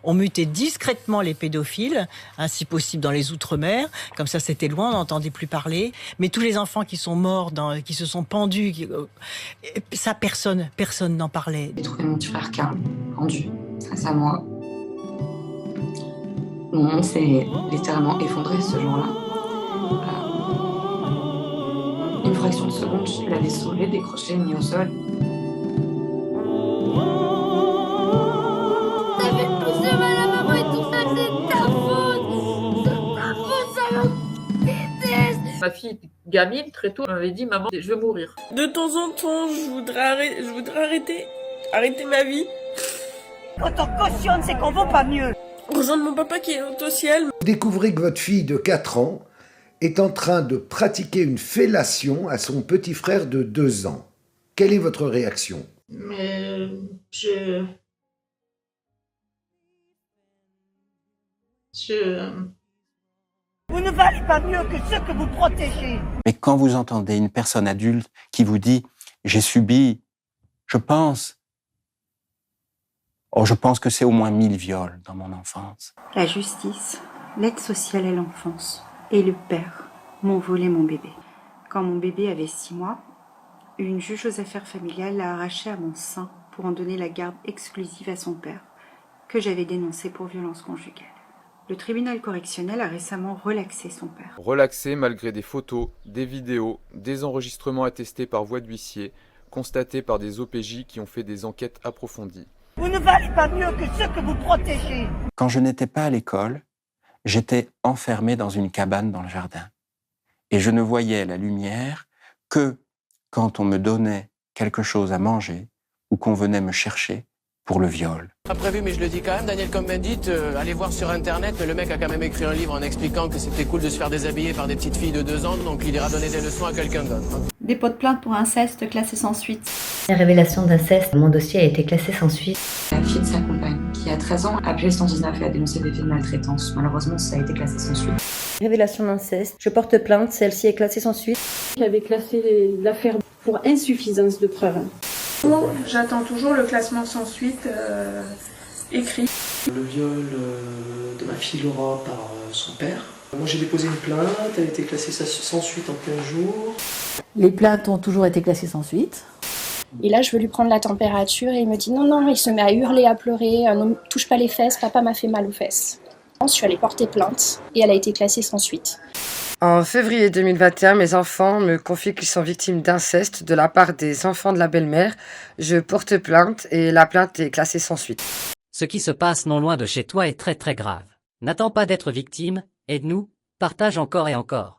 On mutait discrètement les pédophiles, si possible dans les outre-mer. Comme ça, c'était loin, on n'entendait plus parler. Mais tous les enfants qui sont morts, qui se sont pendus, ça, personne n'en parlait. J'ai trouvé mon petit frère Karl, pendu, face à moi. Mon monde s'est littéralement effondré ce jour-là. Une fraction de seconde, je l'avais sauvé, décroché, mis au sol. T'avais poussé ma maman et tout ça, c'est ta faute! C'est ta faute, salope! Déteste! Ma fille, gamine, très tôt, m'avait dit « Maman, je veux mourir ». De temps en temps, je voudrais arrêter ma vie. Quand on cautionne, c'est qu'on vaut pas mieux. Rejoindre mon papa qui est au ciel. Vous découvrez que votre fille de 4 ans est en train de pratiquer une fellation à son petit frère de 2 ans. Quelle est votre réaction? Mais Vous ne valez pas mieux que ceux que vous protégez. Mais quand vous entendez une personne adulte qui vous dit « j'ai subi, je pense que c'est au moins 1000 viols dans mon enfance ». La justice, l'aide sociale à l'enfance et le père m'ont volé mon bébé. Quand mon bébé avait 6 mois, une juge aux affaires familiales l'a arraché à mon sein pour en donner la garde exclusive à son père, que j'avais dénoncé pour violence conjugale. Le tribunal correctionnel a récemment relaxé son père. Relaxé malgré des photos, des vidéos, des enregistrements attestés par voie d'huissier, constatés par des OPJ qui ont fait des enquêtes approfondies. Vous ne valez pas mieux que ceux que vous protégez. Quand je n'étais pas à l'école, j'étais enfermé dans une cabane dans le jardin. Et je ne voyais la lumière que quand on me donnait quelque chose à manger ou qu'on venait me chercher pour le viol. Pas prévu, mais je le dis quand même, Daniel Cohn-Bendit, allez voir sur internet, le mec a quand même écrit un livre en expliquant que c'était cool de se faire déshabiller par des petites filles de 2 ans, donc il ira donner des leçons à quelqu'un d'autre. Dépôt de plainte pour inceste classé sans suite. La révélation d'inceste, mon dossier a été classé sans suite. La fille de sa compagne, qui a 13 ans, a appelé le 119 et a dénoncé des faits de maltraitance. Malheureusement, ça a été classé sans suite. Révélation d'inceste, je porte plainte, celle-ci est classée sans suite. J'avais classé l'affaire pour insuffisance de preuves. J'attends toujours le classement sans suite écrit. Le viol de ma fille Laura par son père. Moi j'ai déposé une plainte, elle a été classée sans suite en 15 jours. Les plaintes ont toujours été classées sans suite. Et là je veux lui prendre la température et il me dit non, il se met à hurler, à pleurer, ne me touche pas les fesses, papa m'a fait mal aux fesses. Je suis allée porter plainte et elle a été classée sans suite. En février 2021, mes enfants me confient qu'ils sont victimes d'inceste de la part des enfants de la belle-mère. Je porte plainte et la plainte est classée sans suite. Ce qui se passe non loin de chez toi est très très grave. N'attends pas d'être victime, aide-nous, partage encore et encore.